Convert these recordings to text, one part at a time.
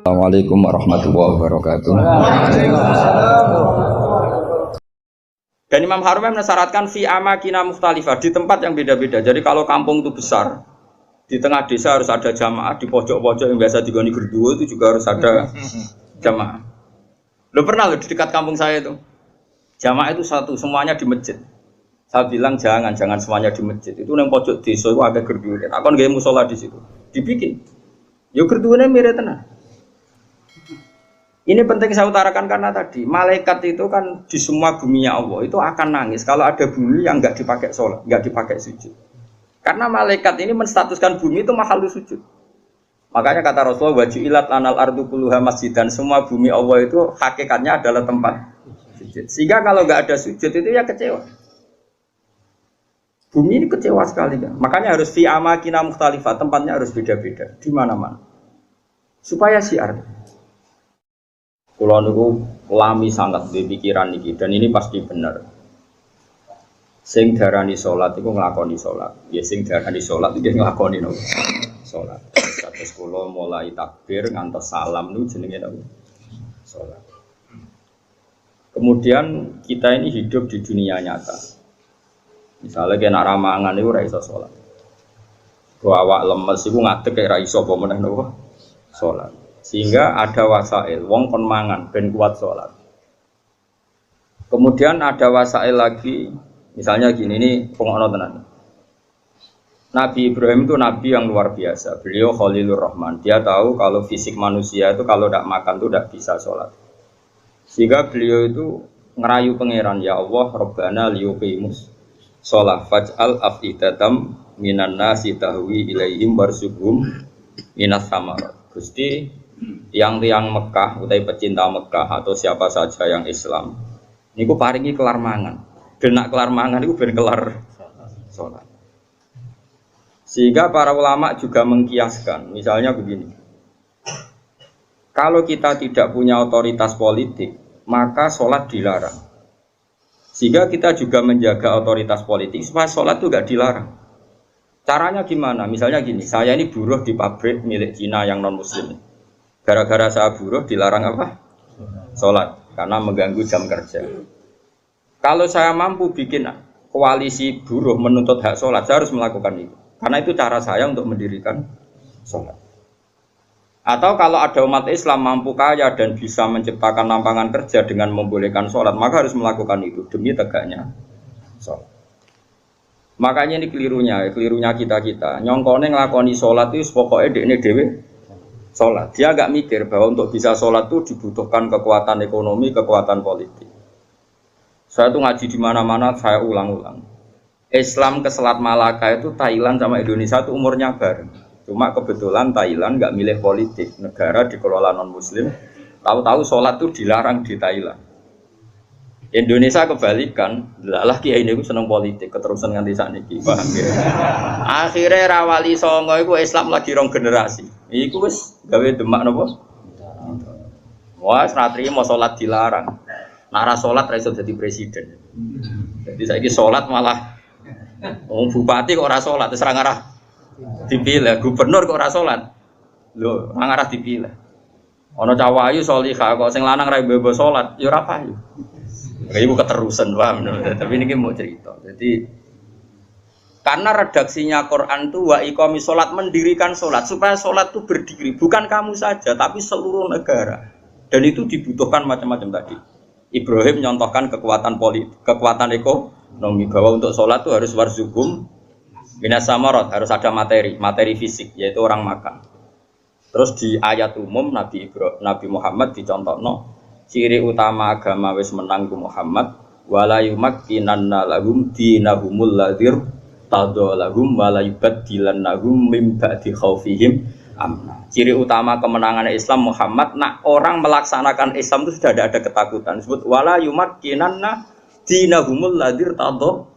Assalamualaikum warahmatullahi wabarakatuh. Dan Imam Harumai mensyaratkan fi amakina mukhtalifah, di tempat yang beda-beda. Jadi kalau kampung itu besar, di tengah desa harus ada jamaah, di pojok-pojok yang biasa digoni gerduwo itu juga harus ada jamaah. Lo pernah lo di dekat kampung saya itu, jamaah itu satu, semuanya di masjid. Saya bilang jangan semuanya di masjid. Itu yang pojok desa itu agak gerduwo. Aku nggak musola di situ, dibikin. Yo gerduwonya mirip tenan. Ini penting saya utarakan karena tadi malaikat itu kan di semua buminya Allah itu akan nangis kalau ada bumi yang nggak dipakai sholat, nggak dipakai sujud. Karena malaikat ini menstatuskan bumi itu makhluk sujud. Makanya kata Rasulullah wajilat lanal ardu kulluha masjidan, semua bumi Allah itu hakikatnya adalah tempat sujud. Sehingga kalau nggak ada sujud itu ya kecewa. Bumi ini kecewa sekali kan. Makanya harus fi amakina mukhtalifah, tempatnya harus beda-beda di mana-mana. Supaya syiar. Kulo niku lami sangat di pikiran niki dan ini pasti benar. Sing darani salat iku nglakoni salat. Ya sing darani salat iki nglakoni nopo? Salat. Terus kulo mulai takbir ngantos salam niku jenenge nopo? Salat. Kemudian kita ini hidup di dunia nyata. Misalnya kena ramangan niku ora iso salat. Ku awak lemes iku ngadeg kaya ora iso apa meneh nopo? Salat. Sehingga ada wasail, wong kon mangan ben kuat sholat. Kemudian ada wasail lagi, misalnya gini, ini pengono tenan. Nabi Ibrahim itu nabi yang luar biasa. Beliau Khalilur Rahman. Dia tahu kalau fisik manusia itu kalau tidak makan itu tidak bisa sholat. Sehingga beliau itu ngerayu pangeran, ya Allah, Rabbana liyuqimus sholat faj'al afidatam minan nasi tahwi ilaihim warzuqhum minas samarat. Gusti tiang-tiang Mekah, utai pecinta Mekah atau siapa saja yang Islam, niku paringi kelar mangan. Genak kelar mangan niku ben kelar sholat. Sehingga para ulama juga mengkiaskan, misalnya begini. Kalau kita tidak punya otoritas politik, maka sholat dilarang. Sehingga kita juga menjaga otoritas politik supaya sholat itu gak dilarang. Caranya gimana? Misalnya gini, saya ini buruh di pabrik milik Cina yang non-muslim. Gara-gara saya buruh dilarang apa? Sholat, karena mengganggu jam kerja. Kalau saya mampu bikin koalisi buruh menuntut hak sholat, saya harus melakukan itu. Karena itu cara saya untuk mendirikan sholat. Atau kalau ada umat Islam mampu kaya dan bisa menciptakan lapangan kerja dengan membolehkan sholat, maka harus melakukan itu demi tegaknya sholat. Makanya ini kelirunya kita. Nyongkone ngelakoni sholat itu pokoknya dekne dewe sholat. Dia agak mikir bahwa untuk bisa sholat itu dibutuhkan kekuatan ekonomi, kekuatan politik. Saya tuh ngaji di mana-mana, saya ulang-ulang. Islam ke Selat Malaka itu Thailand sama Indonesia itu umurnya bareng. Cuma kebetulan Thailand nggak milih politik, negara dikelola non-Muslim. Tahu-tahu sholat itu dilarang di Thailand. Indonesia kebalikan, lah kiai ini seneng politik, keterusan nganti sakniki, paham ya? Akhirnya rawali songo iku Islam lagi rong generasi. Iku wis gawe demak napa? Wah, senatri mau sholat dilarang. Nara sholat ra iso dadi presiden. Jadi saiki sholat malah bupati kok ora sholat, terus ra ngarah dipilih, gubernur kok ora sholat. Lho, ra ngarah dipilih. Ana cawayu sholihah kok sing lanang ra mbebo sholat, ya ora payu. Ibu keterusan, paham? Tapi ini mau cerita. Jadi karena redaksinya Quran itu wa iqamis sholat, mendirikan sholat supaya sholat itu berdiri, bukan kamu saja tapi seluruh negara. Dan itu dibutuhkan macam-macam tadi. Ibrahim nyontohkan kekuatan politik, kekuatan ekonomi, bahwa untuk sholat itu harus warzuqhum minas samarat, harus ada materi fisik, yaitu orang makan. Terus di ayat umum Nabi Muhammad dicontohno ciri utama agama wis menang ku Muhammad wala yumakkinanna lahum dinahumul ladzir tadallahum wala yubaddilannahum min ba'di khaufihim amna. Ciri utama kemenangan Islam Muhammad, nak orang melaksanakan Islam itu sudah ada ketakutan. Disebut wala yumakkinanna dinahumul ladzir tadallah.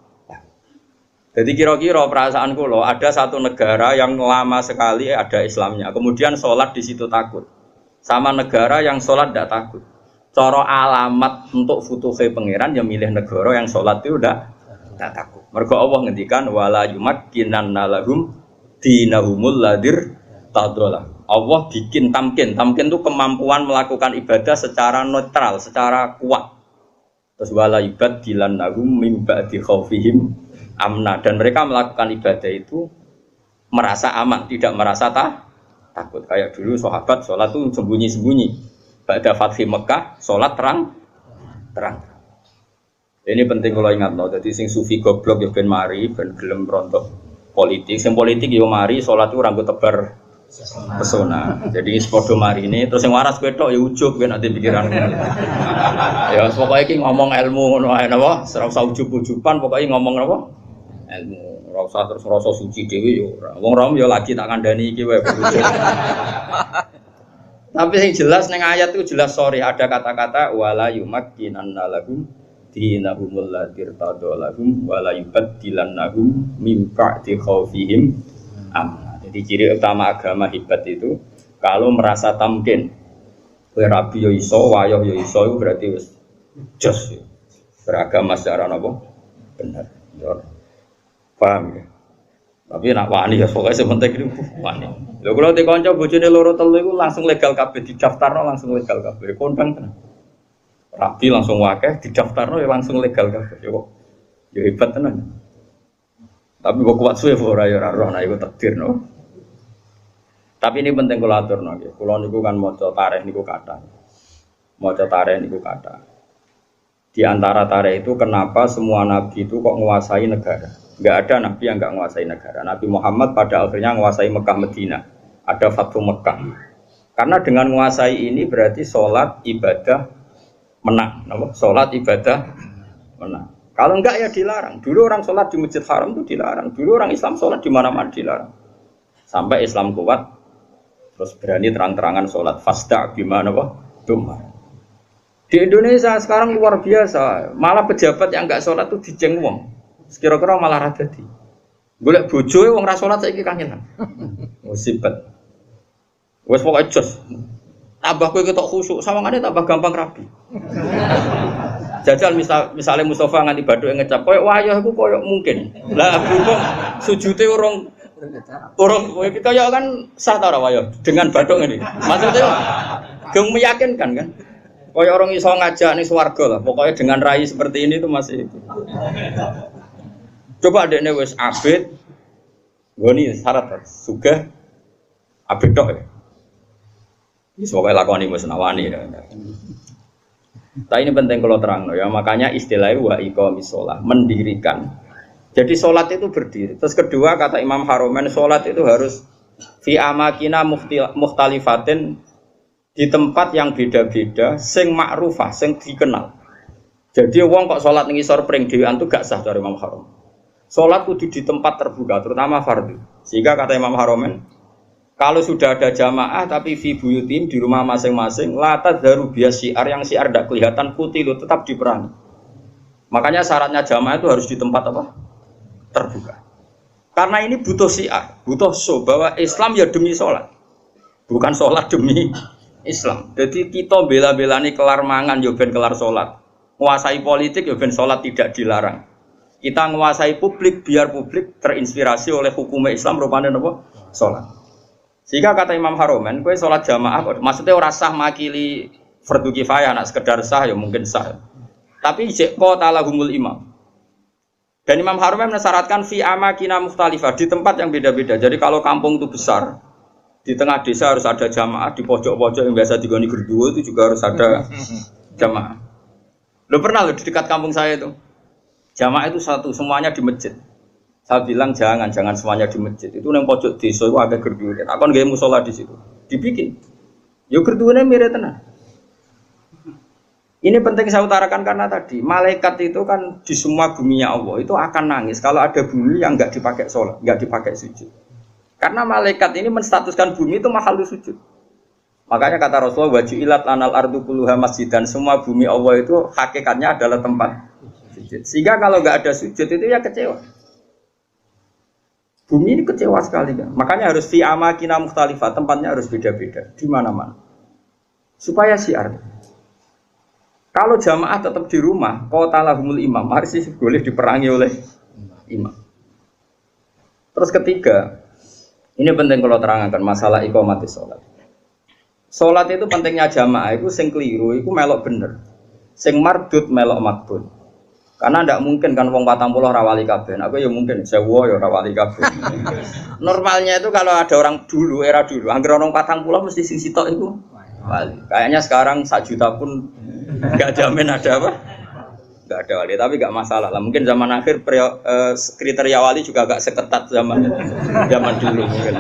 Jadi kira-kira perasaan kula ada satu negara yang lama sekali ada Islamnya, kemudian sholat di situ takut, sama negara yang sholat tidak takut. Cara alamat untuk futuhe pangeran yang milih negara yang sholat itu udah tak takut. Mergo Allah ngendikan wala yumakkinanna lahum dinahumul ladir tadolah. Allah bikin tamkin itu kemampuan melakukan ibadah secara netral, secara kuat. Terus wala yubaddilannahum min ba'di khaufihim amna, dan mereka melakukan ibadah itu merasa aman, tidak merasa takut. Kayak dulu sahabat sholat itu sembunyi-sembunyi. Ba'da fathi Mekah sholat terang. Ini penting kalau ingat no. Jadi sing sufi goblok ya ben mari, ben gelem rontok politik. Sing politik yo mari sholat itu rambut tebar pesona. Jadi sepodo mari ini terus yang waras wedok ya ujug ben nanti pikiran. Ya pokoknya iki ngomong ilmu ngono ae napa, ora usah ujug-ujuban, pokoknya ngomong napa? Ilmu. Ora usah terus rasa suci dhewe yo ora. Wong rom yo lagi tak kandhani iki wae. Tapi yang jelas ning ayat itu jelas sorry ada kata-kata wala yumakkinanna lahum dinahumul ladir tadolahum wala yubaddilannahum min ba'di khaufihim amna. Jadi ciri utama agama hebat itu kalau merasa tamkin. Kowe rabi yo iso, wayoh yo iso itu berarti wis jos. Beragama secara napa? Benar. Paham ya? Tapi nak wani ya pokoknya sementing itu wani. Lho kalau di kanca bojone loro telu iku langsung legal kabeh didaftarno langsung legal kabeh. Kondang tenan. Rabi langsung wakeh didaftarno ya langsung legal kabeh. Yo hebat tenan. Tapi kok kuat suwe ora ya ora roh nek iku takdir no. Tapi ini penting kula aturno nggih. Kula niku kan maca tarikh niku kathah. Maca tarikh niku kathah. Di antara tarikh itu kenapa semua nabi itu kok menguasai negara? Enggak ada nabi yang enggak menguasai negara. Nabi Muhammad pada akhirnya menguasai Mekah Madinah. Ada Fathu Mekah. Karena dengan menguasai ini berarti sholat ibadah menang. Sholat ibadah menang. Kalau enggak ya dilarang. Dulu orang sholat di Masjid Haram itu dilarang. Dulu orang Islam sholat di mana-mana dilarang. Sampai Islam kuat, terus berani terang-terangan sholat. Fasda' gimana kok? Dumar. Di Indonesia sekarang luar biasa. Malah pejabat yang enggak sholat itu dijeng wong. Sekira-kira malah rada di. Golek bojo wong ra salat saiki kangenan. Musibat. Wes pokoke jos. Tambah kowe ketok khusyuk, sawangane tambah gampang rabi. Jajal misalnya Mustafa nganti bathuk ngecap koyo wayah iku koyo mungkin. Lah berhubung sujute urung kowe kaya kan sah ta ora wayah dengan bathuk ngene. Maksudnya geng meyakinkan kan. Koyo orang iso ngajak ning swarga lah. Pokoknya dengan rai seperti ini tuh masih itu. Coba adekne wis abid, goni syarat sugih abid tok ya. Wis pokoke lakoni wis nawani ya. Tapi ini penting kalau terang ya, makanya istilahnya wa iqamis shalah, mendirikan. Jadi sholat itu berdiri. Terus kedua kata Imam Haromen, sholat itu harus fi amakina mukhtalifatin, di tempat yang beda-beda, sing ma'rufah, sing dikenal. Jadi wong kok sholat ning isor pring dhewean itu gak sah dari Imam Haromen. Sholat kudu di tempat terbuka, terutama fardhu. Sehingga kata Imam Haromen, kalau sudah ada jamaah tapi fi buyutim di rumah masing-masing, la tadharu bias syiar, yang syiar tidak kelihatan putih itu tetap diperangi. Makanya syaratnya jamaah itu harus di tempat apa? Terbuka. Karena ini butuh syiar, butuh show bahwa Islam ya demi sholat, bukan sholat demi Islam. Jadi kita bela-belani kelar mangan ya ben kelar sholat, menguasai politik ya ben sholat tidak dilarang. Kita menguasai publik biar publik terinspirasi oleh hukum Islam rupanya apa? Sholat. Sehingga kata Imam Haromen, kowe sholat jamaah, maksudnya ora sah makili fardu kifayah, nak sekedar sah ya mungkin sah. Tapi jeko talahumul imam. Dan Imam Haromen mensyaratkan fi amakina mukhtalifah, di tempat yang beda-beda. Jadi kalau kampung itu besar, di tengah desa harus ada jamaah, di pojok-pojok yang biasa digoni gerduwo itu juga harus ada jamaah. Lo pernah lo di dekat kampung saya itu? Jamaah itu satu, semuanya di masjid. Saya bilang jangan semuanya di masjid. Itu yang pojok desa itu ada gerduwo. Aku nggak musola di situ. Dibikin. Yo gerduwonya mirip tenan. Ini penting saya utarakan karena tadi malaikat itu kan di semua buminya Allah itu akan nangis kalau ada bumi yang nggak dipakai sholat, nggak dipakai sujud. Karena malaikat ini menstatuskan bumi itu mahal sujud. Makanya kata Rasulullah wajilat anal ardu kulluha masjid, dan semua bumi Allah itu hakikatnya adalah tempat sujud. Sehingga kalau nggak ada sujud itu ya kecewa. Bumi ini kecewa sekali kan. Makanya harus fi amakina mukhtalifah, tempatnya harus beda-beda di mana-mana. Supaya syiar. Kalau jamaah tetap di rumah, qatalahumul imam, harus boleh diperangi oleh imam. Terus ketiga, Ini penting kalau terangkan masalah iqamatis sholat. Sholat itu pentingnya jamaah, itu sing keliru, itu melok bener. Sing mardut melok makbul. Karena ndak mungkin kan wong 40 rawali kabeh. Aku ya mungkin sewu ya rawali kabeh. Normalnya itu kalau ada orang dulu, era dulu, anggere orang 40 mesti sing sitok itu wali. Kayaknya sekarang 1 juta pun enggak jamin ada apa? Enggak ada wali, tapi enggak masalah lah. Mungkin zaman akhir kriteria wali juga agak seketat zaman dulu mungkin.